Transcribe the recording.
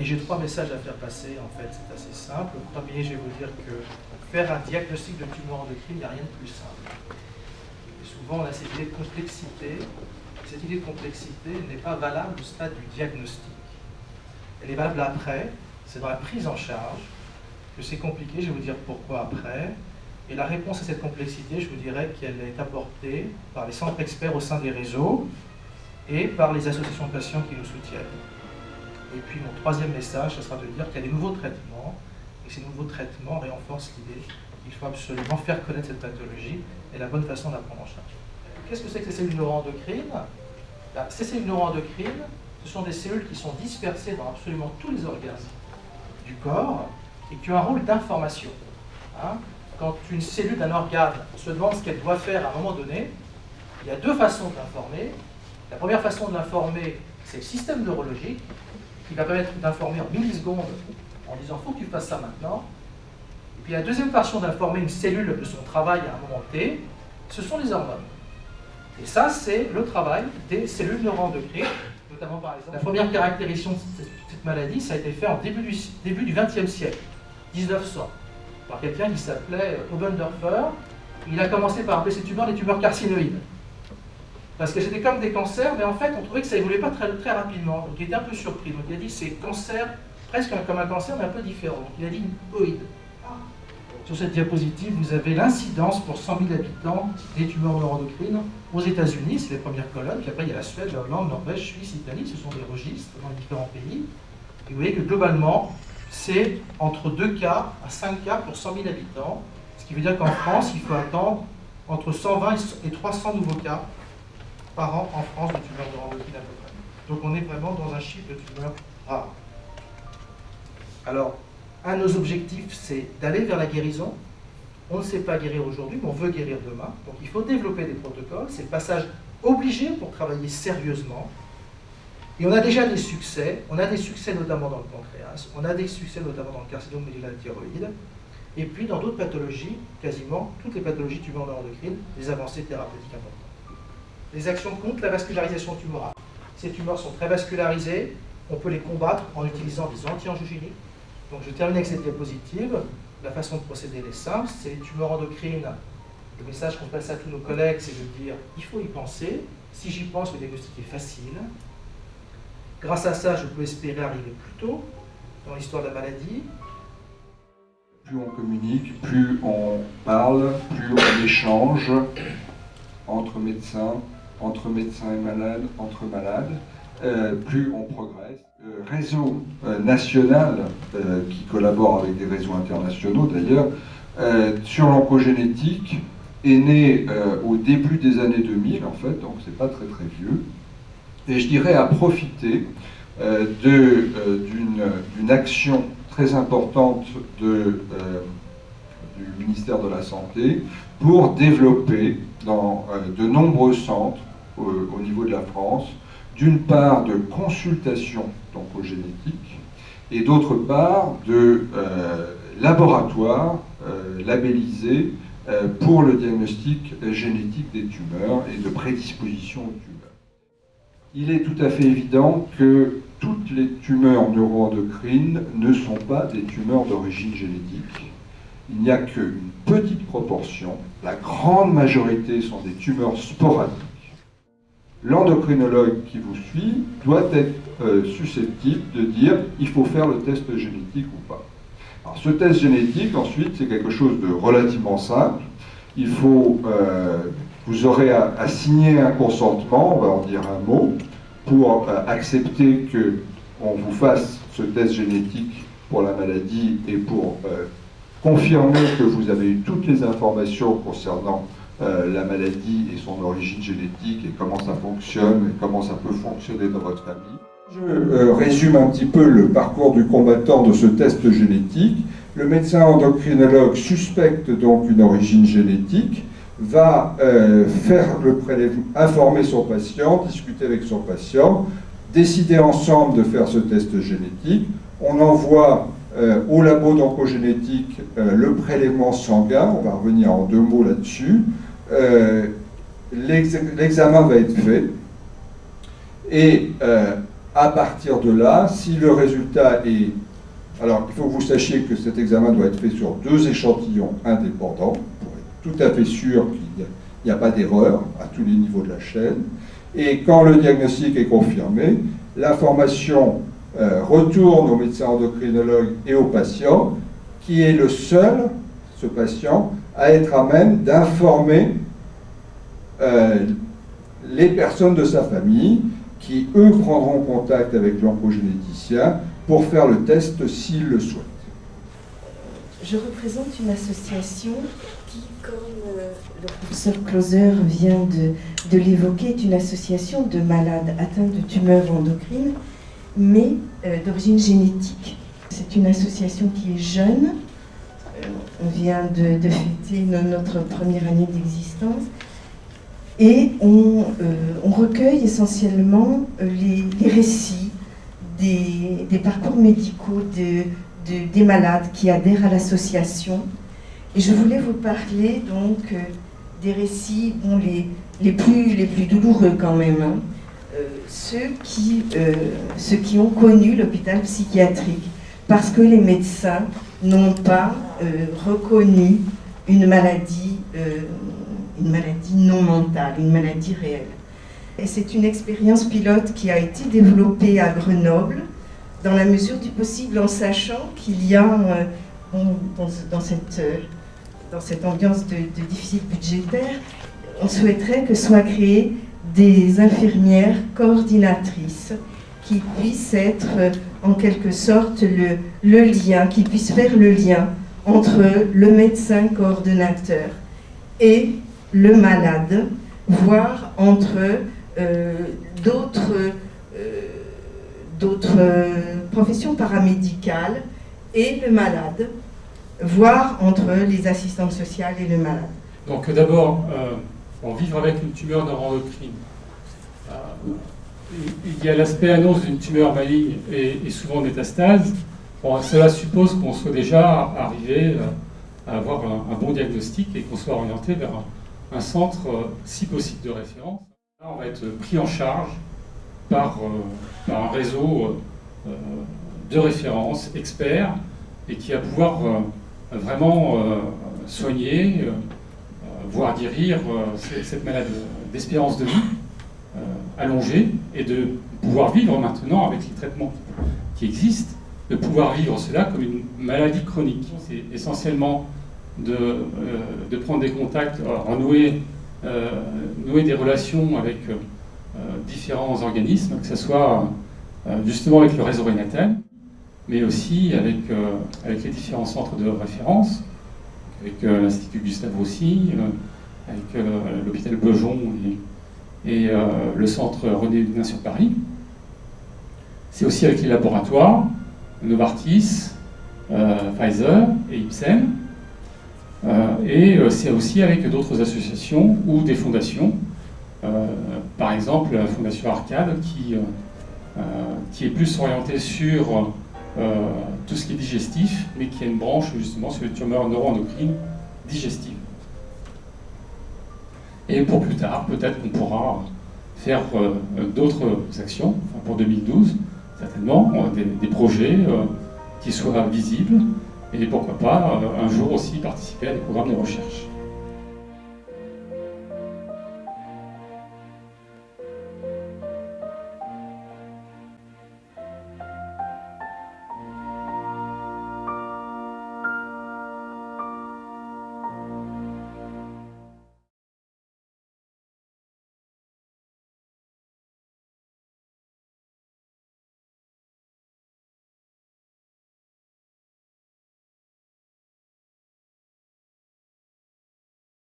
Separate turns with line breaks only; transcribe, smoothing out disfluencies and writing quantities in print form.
j'ai 3 messages à faire passer, en fait, c'est assez simple. Le premier, je vais vous dire que pour faire un diagnostic de tumeur endocrine, il n'y a rien de plus simple. Et souvent, on a cette idée de complexité. Cette idée de complexité n'est pas valable au stade du diagnostic. Elle est valable après, c'est dans la prise en charge que c'est compliqué, je vais vous dire pourquoi après. Et la réponse à cette complexité, je vous dirais qu'elle est apportée par les centres experts au sein des réseaux et par les associations de patients qui nous soutiennent. Et puis mon troisième message, ce sera de dire qu'il y a des nouveaux traitements, et ces nouveaux traitements renforcent l'idée qu'il faut absolument faire connaître cette pathologie et la bonne façon de la prendre en charge. Qu'est-ce que c'est que ces cellules neuroendocrines? Ces cellules neuroendocrines, ce sont des cellules qui sont dispersées dans absolument tous les organes du corps et qui ont un rôle d'information. Quand une cellule d'un organe se demande ce qu'elle doit faire à un moment donné, il y a 2 façons de l'informer. La première façon de l'informer, c'est le système neurologique, qui va permettre d'informer en millisecondes en disant « faut que tu fasses ça maintenant ». Et puis la deuxième façon d'informer une cellule de son travail à un moment T, ce sont les hormones. Et ça, c'est le travail des cellules neuroendocrines, notamment par exemple. La première caractérisation de cette maladie, ça a été fait en début du XXe siècle, 1900, par quelqu'un qui s'appelait Obendorfer. Il a commencé par appeler ces tumeurs des tumeurs carcinoïdes. Parce que c'était comme des cancers, mais en fait, on trouvait que ça évoluait pas très rapidement. Donc il était un peu surpris. Donc il a dit c'est cancer, presque comme un cancer, mais un peu différent. Donc il a dit oïde. Sur cette diapositive, vous avez l'incidence pour 100 000 habitants des tumeurs neuroendocrines aux États-Unis, c'est les premières colonnes. Puis après, il y a la Suède, la Hollande, Norvège, Suisse, Italie. Ce sont des registres dans les différents pays. Et vous voyez que globalement, c'est entre 2 cas à 5 cas pour 100 000 habitants. Ce qui veut dire qu'en France, il faut attendre entre 120 et 300 nouveaux cas par an en France de tumeurs neuroendocrines à peu près. Donc on est vraiment dans un chiffre de tumeurs rares. Alors, un de nos objectifs, c'est d'aller vers la guérison. On ne sait pas guérir aujourd'hui, mais on veut guérir demain. Donc il faut développer des protocoles. C'est le passage obligé pour travailler sérieusement. Et on a déjà des succès. On a des succès notamment dans le pancréas. On a des succès notamment dans le carcinome médullaire thyroïde. Et puis dans d'autres pathologies, quasiment toutes les pathologies tumeurs neuroendocrines, des avancées thérapeutiques importantes. Les actions contre la vascularisation tumorale. Ces tumeurs sont très vascularisées. On peut les combattre en utilisant des anti-angiogéniques. Donc je termine avec cette diapositive. La façon de procéder est simple, c'est les tumeurs endocrines. Le message qu'on passe à tous nos collègues, c'est de dire il faut y penser. Si j'y pense, le diagnostic est facile. Grâce à ça, je peux espérer arriver plus tôt dans l'histoire de la maladie.
Plus on communique, plus on parle, plus on échange entre médecins et malades, entre malades, plus on progresse. Réseau national qui collabore avec des réseaux internationaux d'ailleurs sur l'oncogénétique est né au début des années 2000 en fait, donc c'est pas très vieux, et je dirais à profiter d'une action très importante du ministère de la Santé pour développer dans de nombreux centres au niveau de la France, d'une part de consultation d'oncogénétique et d'autre part de laboratoires labellisés pour le diagnostic génétique des tumeurs et de prédisposition aux tumeurs. Il est tout à fait évident que toutes les tumeurs neuroendocrines ne sont pas des tumeurs d'origine génétique. Il n'y a qu'une petite proportion, la grande majorité sont des tumeurs sporadiques. L'endocrinologue qui vous suit doit être susceptible de dire il faut faire le test génétique ou pas. Alors, ce test génétique, ensuite, c'est quelque chose de relativement simple. Il faut, vous aurez à signer un consentement, on va en dire un mot, pour accepter qu'on vous fasse ce test génétique pour la maladie et pour confirmer que vous avez eu toutes les informations concernant la maladie et son origine génétique et comment ça fonctionne et comment ça peut fonctionner dans votre famille. Je résume un petit peu le parcours du combattant de ce test génétique. Le médecin endocrinologue suspecte donc une origine génétique, va faire le prélèvement, informer son patient, discuter avec son patient, décider ensemble de faire ce test génétique. On envoie au labo d'oncogénétique le prélèvement sanguin, on va revenir en 2 mots là-dessus. L'examen va être fait et à partir de là, si le résultat est... Alors, il faut que vous sachiez que cet examen doit être fait sur 2 échantillons indépendants, pour être tout à fait sûr qu'il n'y a pas d'erreur à tous les niveaux de la chaîne. Et quand le diagnostic est confirmé, l'information retourne au médecin endocrinologue et au patient, qui est le seul, ce patient, à être à même d'informer les personnes de sa famille, qui, eux, prendront contact avec l'oncogénéticien pour faire le test s'ils le souhaitent.
Je représente une association qui, comme le professeur Closer vient de l'évoquer, est une association de malades atteints de tumeurs endocrines, mais d'origine génétique. C'est une association qui est jeune. On vient de fêter notre première année d'existence. Et on recueille essentiellement les récits des parcours médicaux des malades qui adhèrent à l'association. Et je voulais vous parler donc des récits les plus douloureux quand même, hein. Ceux qui ont connu l'hôpital psychiatrique, parce que les médecins n'ont pas reconnu une maladie non mentale, une maladie réelle. Et c'est une expérience pilote qui a été développée à Grenoble, dans la mesure du possible, en sachant qu'il y a, dans cette ambiance de déficit budgétaire, on souhaiterait que soient créées des infirmières coordinatrices qui puissent être en quelque sorte le lien, qui puissent faire le lien entre le médecin coordonnateur et le malade, voire entre d'autres professions paramédicales et le malade, voire entre les assistantes sociales et le malade.
Donc d'abord, pour vivre avec une tumeur neuroendocrine, il y a l'aspect annonce d'une tumeur maligne et souvent métastase. Bon, cela suppose qu'on soit déjà arrivé à avoir un bon diagnostic et qu'on soit orienté vers un centre, si possible, de référence. Là, on va être pris en charge par un réseau de références experts et qui va pouvoir vraiment soigner, voire guérir cette maladie d'espérance de vie allongée, et de pouvoir vivre maintenant avec les traitements qui existent, de pouvoir vivre cela comme une maladie chronique. C'est essentiellement de prendre des contacts, nouer des relations avec différents organismes, que ce soit justement avec le réseau Renatem, mais aussi avec les différents centres de référence, avec l'Institut Gustave Roussy, avec l'hôpital Beaujon et le centre René Guénin sur Paris. C'est aussi avec les laboratoires, Novartis, Pfizer et Ipsen. Et c'est aussi avec d'autres associations ou des fondations, par exemple la Fondation Arcade qui est plus orientée sur tout ce qui est digestif, mais qui a une branche justement sur les tumeurs neuroendocrines digestives. Et pour plus tard, peut-être qu'on pourra faire d'autres actions, enfin pour 2012 certainement, des projets qui soient visibles, et pourquoi pas un jour aussi participer à des programmes de recherche.